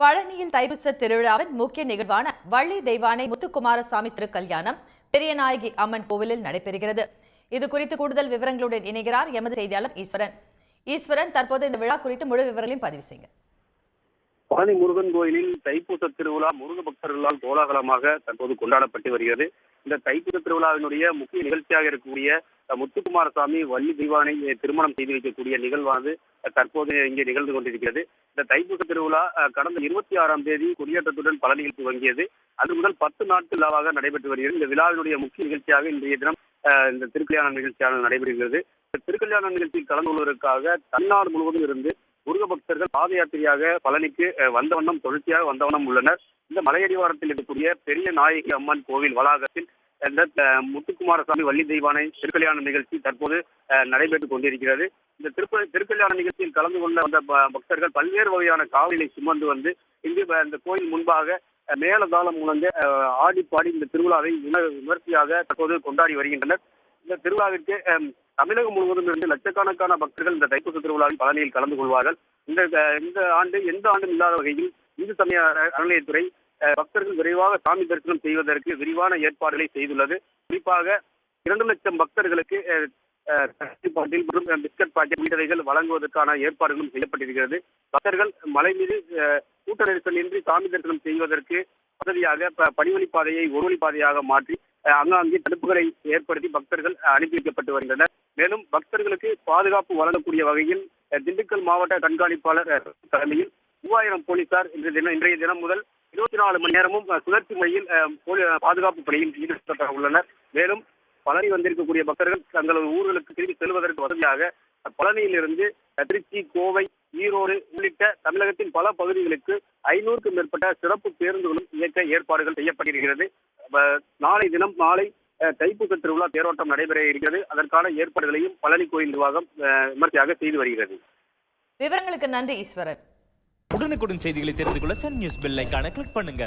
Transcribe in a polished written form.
பழனியில் தைப்பூச திருவிழாவின் முக்கிய நிகழ்வான வள்ளி தெய்வானை முத்துக்குமாரசாமி திருக்கல்யாணம் பெரியநாயகி அம்மன் கோவிலில் நடைபெறுகிறது. இது குறித்து கூடுதல் விவரங்களுடன் இணைகிறார் எமது செய்தியாளர் ஈஸ்வரன். தற்போது இந்த விழா குறித்து முழு விவரங்களையும் பதிவு செய்யுங்க. பழனி முருகன் கோயிலில் தைப்பூச திருவிழா முருக பக்தர்களால் கோலாகலமாக தற்போது கொண்டாடப்பட்டு வருகிறது. இந்த தைப்பூச திருவிழாவினுடைய முக்கிய நிகழ்ச்சியாக இருக்கக்கூடிய முத்துக்குமாரசாமி வள்ளி தெய்வானை திருமணம் செய்து வைக்கக்கூடிய நிகழ்வானது தற்போது இங்கே நிகழ்ந்து கொண்டிருக்கிறது. இந்த தைப்பூச திருவிழா கடந்த 26ஆம் தேதி கொடியேற்றத்துடன் பழனியில் துவங்கியது. அது முதல் 10 நாட்கள் விழாவாக நடைபெற்று வருகிறது. இந்த விழாவினுடைய முக்கிய நிகழ்ச்சியாக இன்றைய தினம் இந்த திருக்கல்யாண நிகழ்ச்சியாக நடைபெறுகிறது. திருக்கல்யாண நிகழ்ச்சியில் கலந்து கொள்வதற்காக தமிழ்நாடு முழுவதும் இருந்து முருக பக்தர்கள் பாத யாத்திரையாக பழனிக்கு வந்தவண்ணம் தொடர்ச்சியாக வந்தவண்ணம் உள்ளனர். இந்த மலையடிவாரத்தில் இருக்கக்கூடிய பெரிய நாயகி அம்மன் கோவில் வளாகத்தில் இந்த முத்துக்குமாரசாமி வள்ளி தெய்வானை திருக்கல்யாண நிகழ்ச்சி தற்போது நடைபெற்றுக் கொண்டிருக்கிறது. இந்த திருக்கல்யாண நிகழ்ச்சியில் கலந்து கொண்ட வந்த பக்தர்கள் பல்வேறு வகையான காவலிகளை சுமந்து வந்து இங்கு இந்த கோயில் முன்பாக மேலதாளம் முழங்க ஆடி பாடி இந்த திருவிழாவை விமர்சையாக தற்போது கொண்டாடி வருகின்றனர். இந்த திருவிழாவிற்கு தமிழகம் முழுவதும் இருந்து லட்சக்கணக்கான பக்தர்கள் இந்த தைப்பூச திருவிழாவில் பழனியில் கலந்து கொள்வார்கள். இந்த ஆண்டு எந்த ஆண்டும் இல்லாத வகையில் இந்து சமய அறநிலையத்துறை பக்தர்கள் விரைவாக சாமி தரிசனம் செய்வதற்கு விரிவான ஏற்பாடுகளை செய்துள்ளது. குறிப்பாக 2 லட்சம் பக்தர்களுக்கு பிஸ்கட் பாக்கெட் உள்ளிட்டவைகள் வழங்குவதற்கான ஏற்பாடுகளும் செய்யப்பட்டிருக்கிறது. பக்தர்கள் மலை மீது கூட்ட நெரிசலின்றி சாமி தரிசனம் செய்வதற்கு வசதியாக படிவழி பாதையை ஒரு வழி பாதையாக மாற்றி அங்காங்கே தடுப்புகளை ஏற்படுத்தி பக்தர்கள் அனுப்பி வைக்கப்பட்டு வருகின்றனர். மேலும் பக்தர்களுக்கு பாதுகாப்பு வழங்கக்கூடிய வகையில் திண்டுக்கல் மாவட்ட கண்காணிப்பாளர் தலைமையில் 3000 போலீசார் இன்றைய தினம் முதல் 24 மணி நேரமும் சுழற்சி முறையில் பாதுகாப்பு பணியில் ஈடுபட உள்ளனர். மேலும் பழனி வந்திருக்கக்கூடிய பக்தர்கள் தங்களது ஊர்களுக்கு திரும்பி செல்வதற்கு வசதியாக பழனியிலிருந்து திருச்சி, கோவை, ஈரோடு உள்ளிட்ட தமிழகத்தின் பல பகுதிகளுக்கு 500க்கும் மேற்பட்ட சிறப்பு பேருந்துகளும் இயக்க ஏற்பாடுகள் செய்யப்பட்டிருக்கிறது. நாளை தைப்பூச திருவிழா தேரோட்டம் நடைபெற இருக்கிறது. அதற்கான ஏற்பாடுகளையும் பழனி கோயில் நிர்வாகம் விமர்சையாக செய்து வருகிறது. விவரங்களுக்கு நன்றி ஈஸ்வரன். உடனுக்குடன் செய்திகளை தெரிந்து கொள்ள சன் நியூஸ் பெல் ஐகானை கிளிக் பண்ணுங்க.